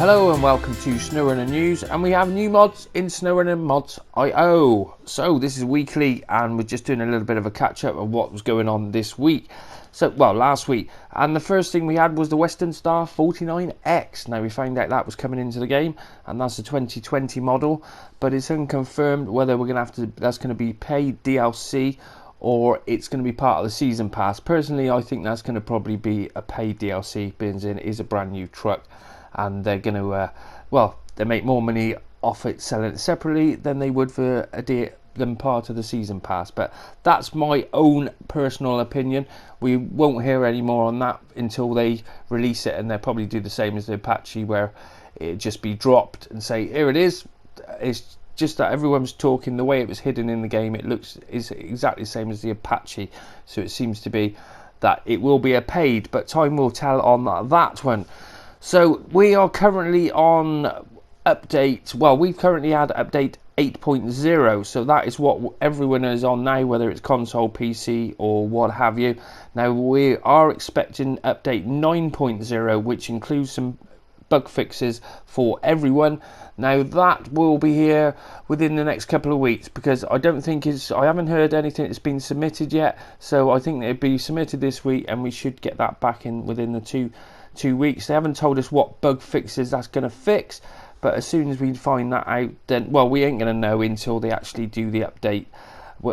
Hello and welcome to Snowrunner News, and we have new mods in Snowrunner Mods.io. So this is weekly and we're just doing a little bit of a catch up of what was going on this week. Last week. And the first thing we had was the Western Star 49X. Now we found out that was coming into the game, and that's a 2020 model, but it's unconfirmed whether we're going to that's going to be paid DLC or it's going to be part of the season pass. Personally, I think that's going to probably be a paid DLC, being it is a brand new truck. And they're going to, they make more money off it selling it separately than they would for than part of the season pass. But that's my own personal opinion. We won't hear any more on that until they release it, and they'll probably do the same as the Apache, where it just be dropped and say, here it is. It's just that everyone's talking the way it was hidden in the game. It is exactly the same as the Apache, so it seems to be that it will be a paid, but time will tell on that one. So we are currently on update, we've currently had update 8.0, so that is what everyone is on now, whether it's console, PC or what have you. Now we are expecting update 9.0, which includes some bug fixes for everyone. Now that will be here within the next couple of weeks, because I haven't heard anything that's been submitted yet, so I think it'll be submitted this week and we should get that back in within the two weeks. They haven't told us what bug fixes that's going to fix, but as soon as we find that out, then we ain't going to know until they actually do the update.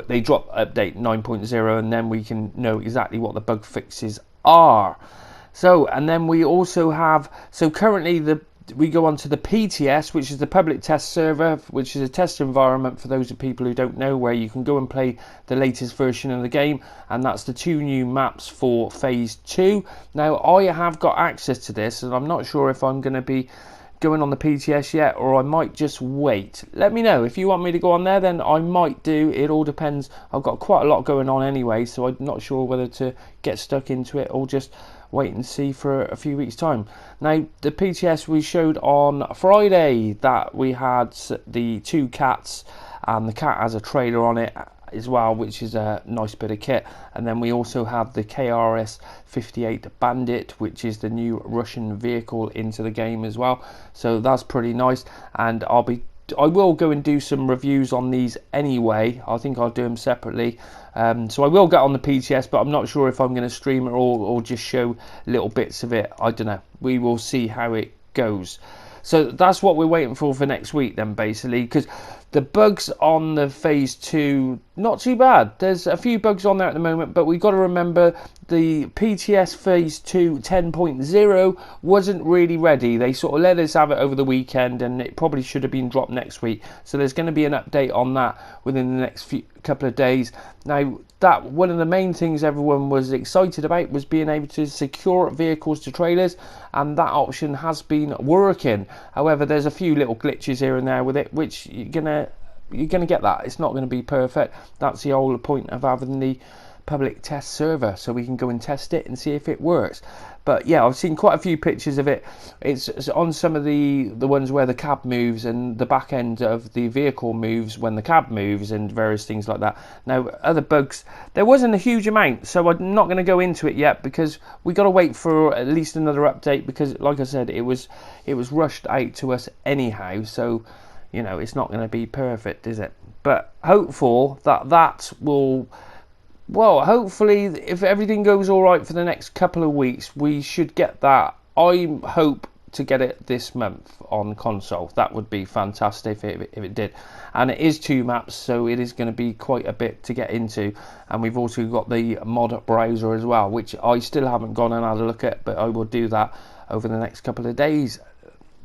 They drop update 9.0, and then we can know exactly what the bug fixes are. So, and then we also have, currently we go on to the PTS, which is the public test server, which is a test environment for those of people who don't know, where you can go and play the latest version of the game, and that's the 2 new maps for phase 2. Now I have got access to this, and I'm not sure if I'm going to be going on the PTS yet, or I might just wait. Let me know if you want me to go on there, then I might do. It all depends. I've got quite a lot going on anyway, so I'm not sure whether to get stuck into it or just wait and see for a few weeks time. Now the PTS, we showed on Friday that we had the 2 cats, and the cat has a trailer on it as well, which is a nice bit of kit. And then we also have the KRS-58 Bandit, which is the new Russian vehicle into the game as well, so that's pretty nice. And I will go and do some reviews on these anyway. I think I'll do them separately. So I will get on the PTS, but I'm not sure if I'm going to stream it or just show little bits of it. I don't know. We will see how it goes. So that's what we're waiting for next week then, basically, because the bugs on the phase 2, not too bad. There's a few bugs on there at the moment, but we've got to remember the PTS phase 2 10.0 wasn't really ready. They sort of let us have it over the weekend, and it probably should have been dropped next week. So there's going to be an update on that within the next couple of days. Now, that one of the main things everyone was excited about was being able to secure vehicles to trailers, and that option has been working. However, there's a few little glitches here and there with it, which you're gonna get that. It's not going to be perfect. That's the whole point of having the public test server, so we can go and test it and see if it works. But yeah, I've seen quite a few pictures of it. It's on some of the ones where the cab moves and the back end of the vehicle moves when the cab moves, and various things like that. Now, other bugs, there wasn't a huge amount, so I'm not going to go into it yet, because we got to wait for at least another update, because like I said, it was rushed out to us anyhow, so it's not going to be perfect, is it? But hopeful that will, hopefully, if everything goes all right for the next couple of weeks, we should get that. I hope to get it this month on console. That would be fantastic if it did. And it is 2 maps, so it is going to be quite a bit to get into. And we've also got the mod browser as well, which I still haven't gone and had a look at, but I will do that over the next couple of days,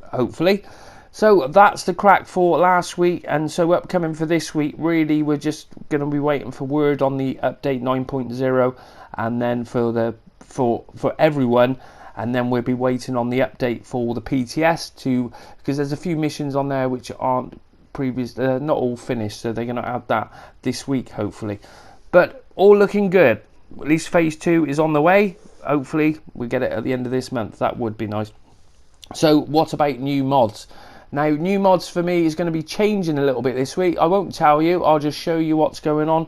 hopefully. So that's the crack for last week, and so upcoming for this week, really we're just going to be waiting for word on the update 9.0, and then for everyone, and then we'll be waiting on the update for the PTS because there's a few missions on there which aren't not all finished, so they're going to add that this week hopefully. But all looking good. At least phase 2 is on the way. Hopefully we get it at the end of this month. That would be nice. So what about new mods? Now, new mods for me is going to be changing a little bit this week. I won't tell you, I'll just show you what's going on.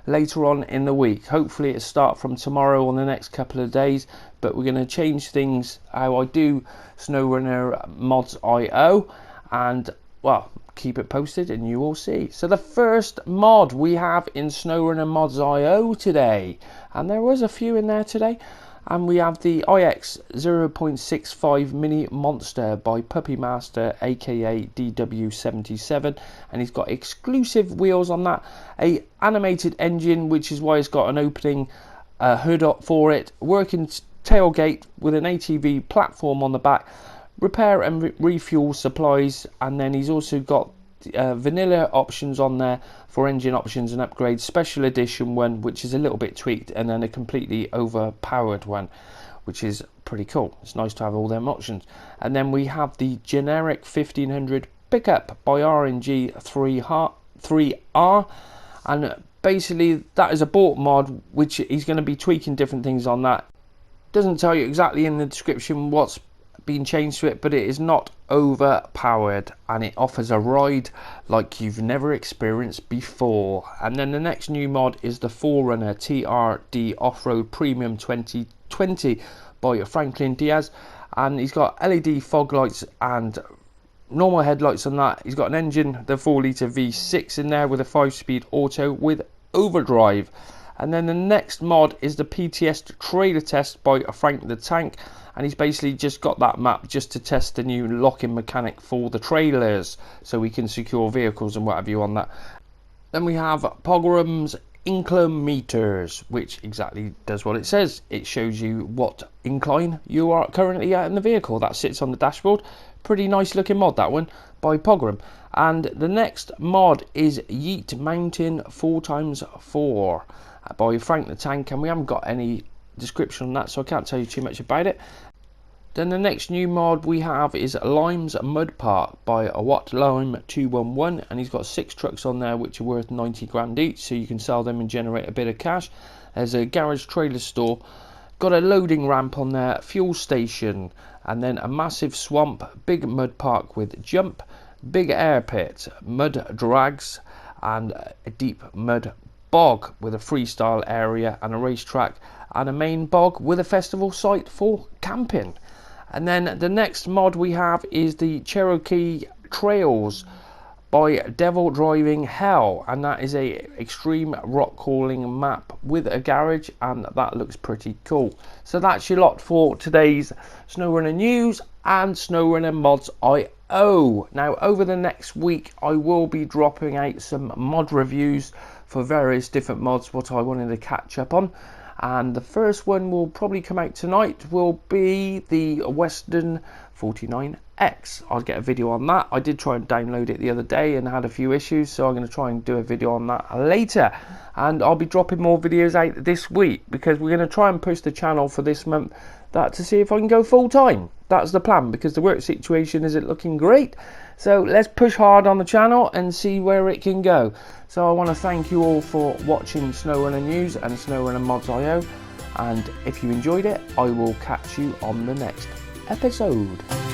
later on in the week. Hopefully it'll start from tomorrow or the next couple of days, but we're going to change things how I do Snowrunner Mods IO, and well, keep it posted and you will see. So the first mod we have in Snowrunner Mods IO today, and there was a few in there today, and we have the IX 0.65 Mini Monster by Puppy Master, aka DW77, and he's got exclusive wheels on that, a animated engine, which is why it's got an opening hood up for it, working tailgate with an ATV platform on the back, repair and refuel supplies, and then he's also got vanilla options on there for engine options and upgrades, special edition one which is a little bit tweaked, and then a completely overpowered one which is pretty cool. It's nice to have all them options. And then we have the generic 1500 pickup by RNG 3R, and basically that is a bought mod which he's going to be tweaking different things on that. Doesn't tell you exactly in the description what's been changed to it, but it is not overpowered and it offers a ride like you've never experienced before. And then the next new mod is the Forerunner TRD Off-Road Premium 2020 by Franklin Diaz, and he's got LED fog lights and normal headlights on that. He's got an engine, the 4-litre V6 in there with a 5-speed auto with overdrive. And then the next mod is the PTS Trailer Test by Frank the Tank, and he's basically just got that map just to test the new locking mechanic for the trailers, so we can secure vehicles and what have you on that. Then we have Pogrom's inclinometers, which exactly does what it says. It shows you what incline you are currently at in the vehicle. That sits on the dashboard. Pretty nice looking mod, that one, by Pogrom. And the next mod is Yeet Mountain 4x4 by Frank the Tank, and we haven't got any description on that, so I can't tell you too much about it. Then the next new mod we have is Lime's Mud Park by Watt Lime 211, and he's got 6 trucks on there which are worth 90 grand each, so you can sell them and generate a bit of cash. There's a garage trailer store, got a loading ramp on there, fuel station, and then a massive swamp, big mud park with jump, big air pit, mud drags, and a deep mud bog with a freestyle area and a racetrack, and a main bog with a festival site for camping. And then the next mod we have is the Cherokee Trails by Devil Driving Hell, and that is a extreme rock crawling map with a garage, and that looks pretty cool. So that's your lot for today's Snowrunner news and Snowrunner Mods IO. Now over the next week I will be dropping out some mod reviews for various different mods what I wanted to catch up on, and the first one will probably come out tonight, will be the Western 49X. I'll get a video on that. I did try and download it the other day and had a few issues, so I'm going to try and do a video on that later. And I'll be dropping more videos out this week because we're going to try and push the channel for this month that to see if I can go full time. That's the plan, because the work situation isn't looking great. So let's push hard on the channel and see where it can go. So I want to thank you all for watching Snowrunner News and Snowrunner Mods IO, and if you enjoyed it, I will catch you on the next episode.